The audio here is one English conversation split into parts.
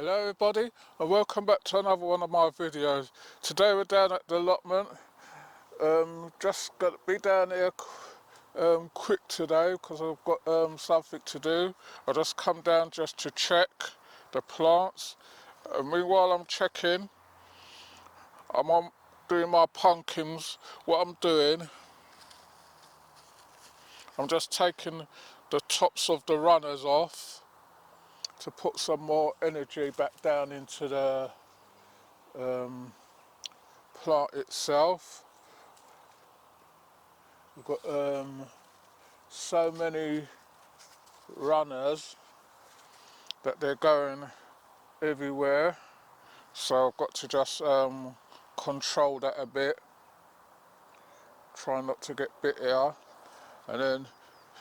Hello everybody and welcome back to another one of my videos. Today we're down at the allotment. Just got to be down here quick today because I've got something to do. I just come down just to check the plants. Meanwhile I'm checking, I'm doing my pumpkins. What I'm doing, I'm just taking the tops of the runners off to put some more energy back down into the plant itself. We've got so many runners that they're going everywhere, so I've got to just control that a bit, try not to get bit here. And then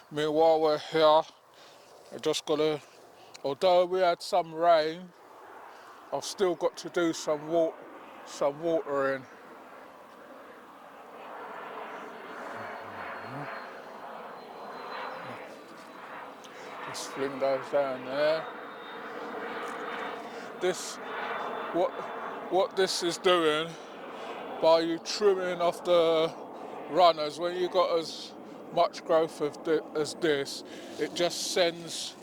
meanwhile we're here, I just got to, although we had some rain, I've still got to do some watering. Just fling those down there. This, what this is doing, by you trimming off the runners, when you got as much growth as this, it just sends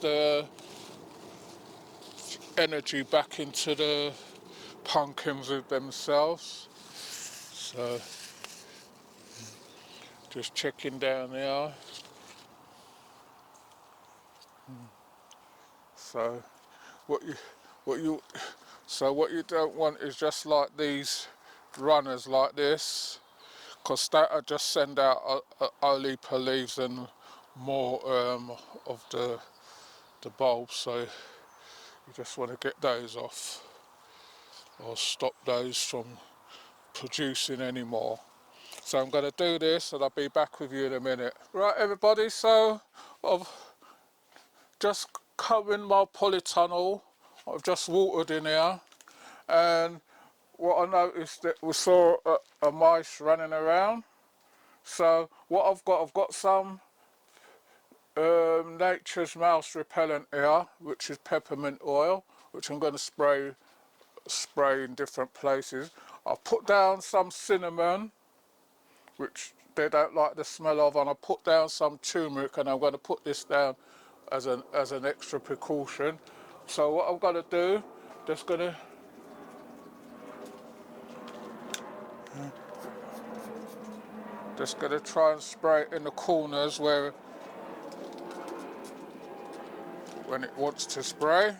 the energy back into the pumpkins with themselves. So just checking down there. So what you don't want is just like these runners like this, because that'll just send out only per leaves and more of the bulbs. So you just want to get those off or stop those from producing any more. So I'm going to do this and I'll be back with you in a minute. Right everybody, so I've just come in my polytunnel. I've just watered in here, and what I noticed that we saw a mice running around. So what I've got some nature's mouse repellent here, which is peppermint oil, which I'm going to spray in different places. I've put down some cinnamon, which they don't like the smell of, and I put down some turmeric, and I'm going to put this down as an extra precaution. So what I'm going to do, just going to try and spray it in the corners where when it wants to spray.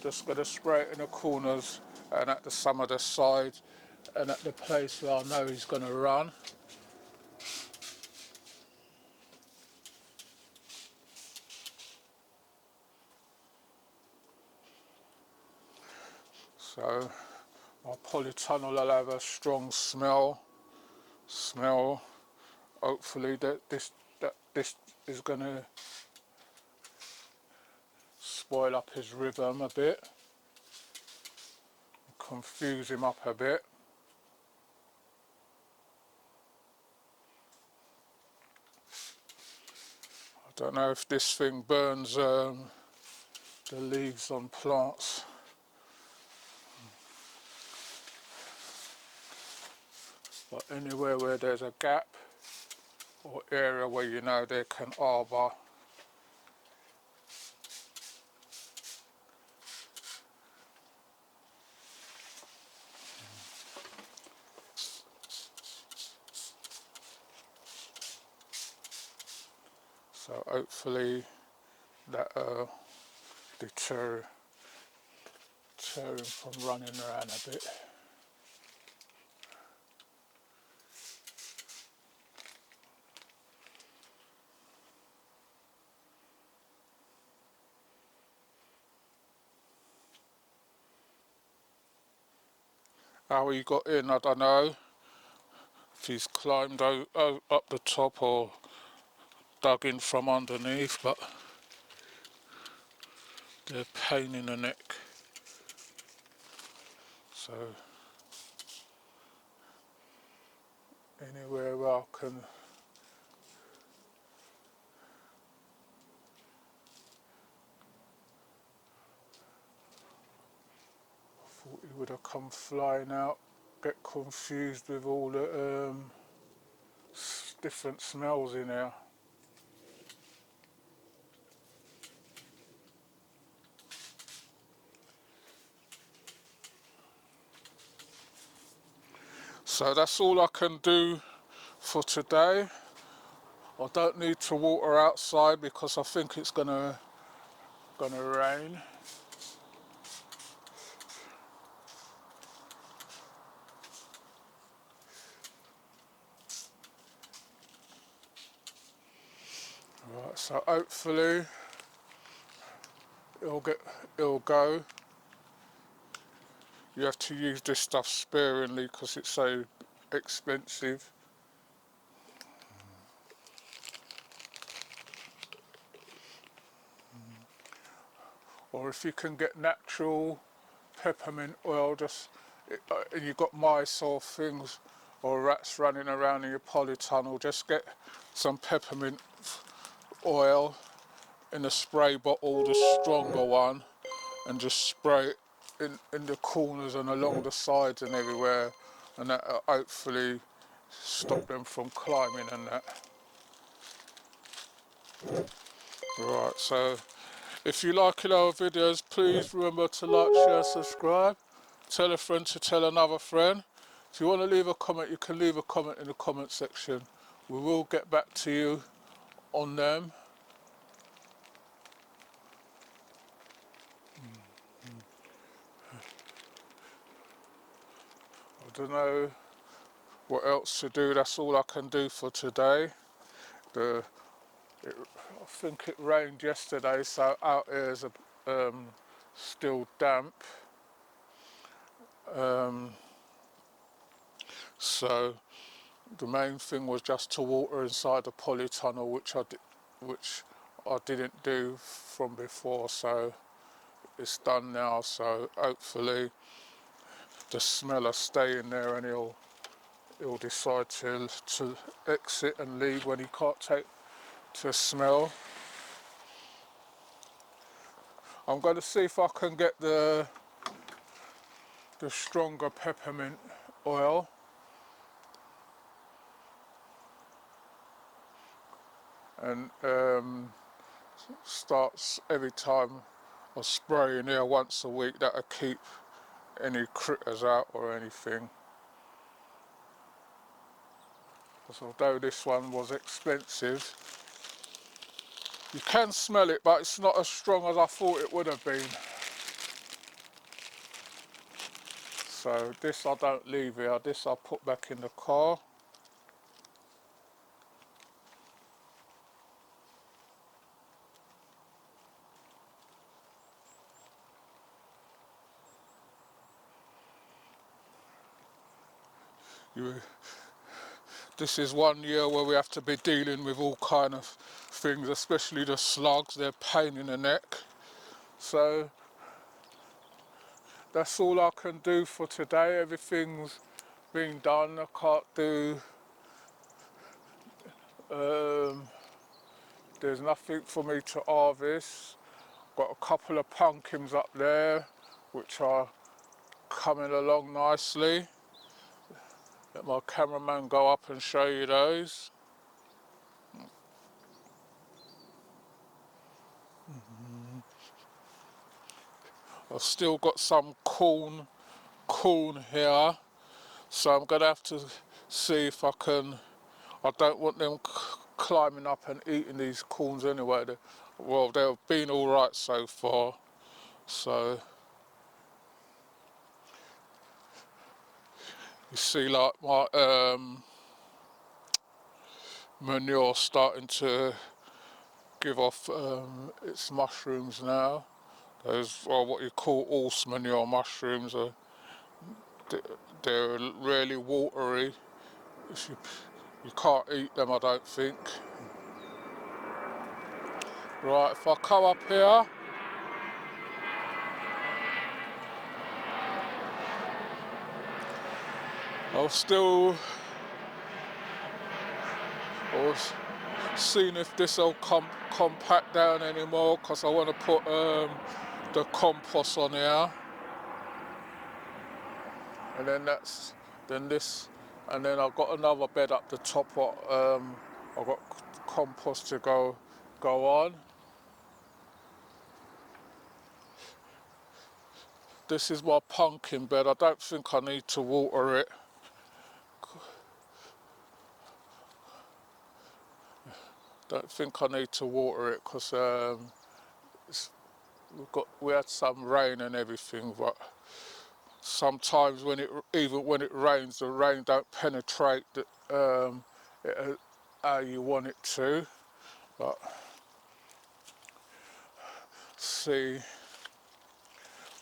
Just going to spray it in the corners and at some of the sides and at the place where I know he's going to run. So my polytunnel will have a strong smell. Hopefully that this is going to spoil up his rhythm a bit, confuse him up a bit. I don't know if this thing burns the leaves on plants. But anywhere where there's a gap or area where you know they can harbour so hopefully that deter him from running around a bit. How he got in, I don't know. If he's climbed up the top or dug in from underneath, but they're a pain in the neck. So anywhere where I can. I thought he would have come flying out, get confused with all the different smells in here. So that's all I can do for today. I don't need to water outside because I think it's gonna rain. Right, so hopefully it'll go. You have to use this stuff sparingly because it's so expensive. Or if you can get natural peppermint oil, and you've got mice or things or rats running around in your polytunnel, just get some peppermint oil in a spray bottle, the stronger one, and just spray it in the corners and along the sides and everywhere, and that hopefully stop them from climbing and that. Right, so if you like our videos, please remember to like, share, subscribe. Tell a friend to tell another friend. If you want to leave a comment, you can leave a comment in the comment section. We will get back to you on them. I don't know what else to do. That's all I can do for today. I think it rained yesterday, so out here is still damp. So the main thing was just to water inside the polytunnel, which I didn't do from before. So it's done now. So hopefully the smell will stay in there, and he'll decide to exit and leave when he can't take to smell. I'm going to see if I can get the stronger peppermint oil, and starts every time I spray in here once a week. That'll keep any critters out or anything. Because although this one was expensive, you can smell it, but it's not as strong as I thought it would have been. So this I don't leave here, this I'll put back in the car. This is 1 year where we have to be dealing with all kind of things, especially the slugs. They're a pain in the neck. So that's all I can do for today. Everything's been done. I can't do, there's nothing for me to harvest. Got a couple of pumpkins up there which are coming along nicely. Let my cameraman go up and show you those. I've still got some corn here, so I'm going to have to see if I can. I don't want them climbing up and eating these corns anyway. Well, they've been all right so far. So you see, like my manure starting to give off its mushrooms now. Those are what you call horse manure mushrooms. They're really watery. You can't eat them, I don't think. Right, if I come up here, I'll still or seeing if this will compact down anymore, because I want to put the compost on here, and then this, and then I've got another bed up the top. What I've got compost to go on. This is my pumpkin bed. I don't think I need to water it. Don't think I need to water it because we had some rain and everything, but sometimes even when it rains, the rain don't penetrate it, how you want it to. But see,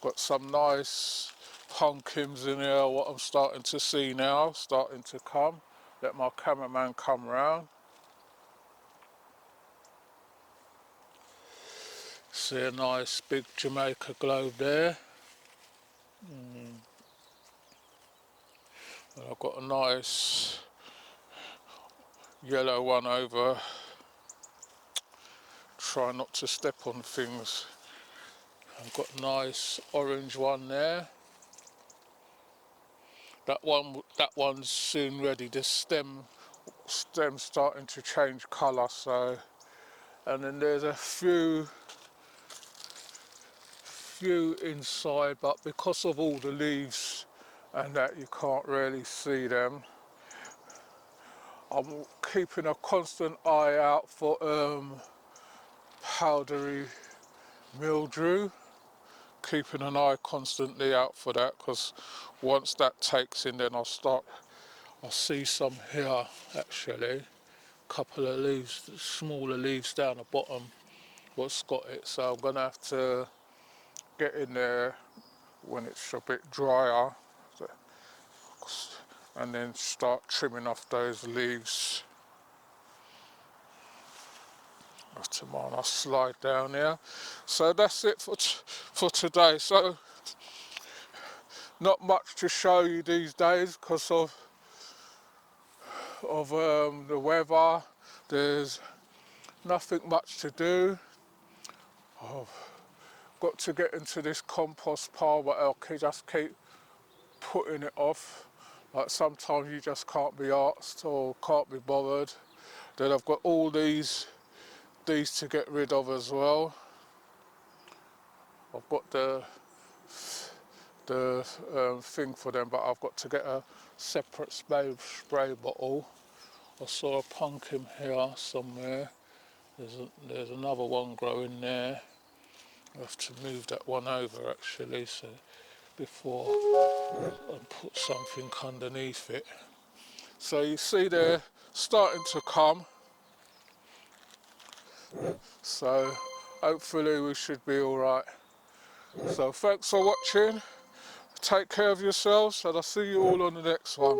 got some nice pumpkins in here. What I'm starting to see now, starting to come. Let my cameraman come round. See a nice big Jamaica globe there. And I've got a nice yellow one over. Try not to step on things. I've got a nice orange one there. That one's soon ready. The stem's starting to change colour. So, and then there's a few inside, but because of all the leaves and that, you can't really see them. I'm keeping a constant eye out for powdery mildew. Keeping an eye constantly out for that, because once that takes in, then I see some here actually. Couple of leaves, smaller leaves down the bottom, what's got it. So I'm gonna have to get in there when it's a bit drier, and then start trimming off those leaves. Tomorrow I'll slide down here. So that's it for today. So not much to show you these days because of the weather. There's nothing much to do. I've got to get into this compost pile, but I'll just keep putting it off. Like sometimes you just can't be arsed or can't be bothered. Then I've got all these to get rid of as well. I've got the thing for them, but I've got to get a separate spray bottle. I saw a pumpkin here somewhere. There's another one growing there. I have to move that one over actually, so before I put something underneath it. So you see they're starting to come. So hopefully we should be all right. So thanks for watching. Take care of yourselves, and I'll see you all on the next one.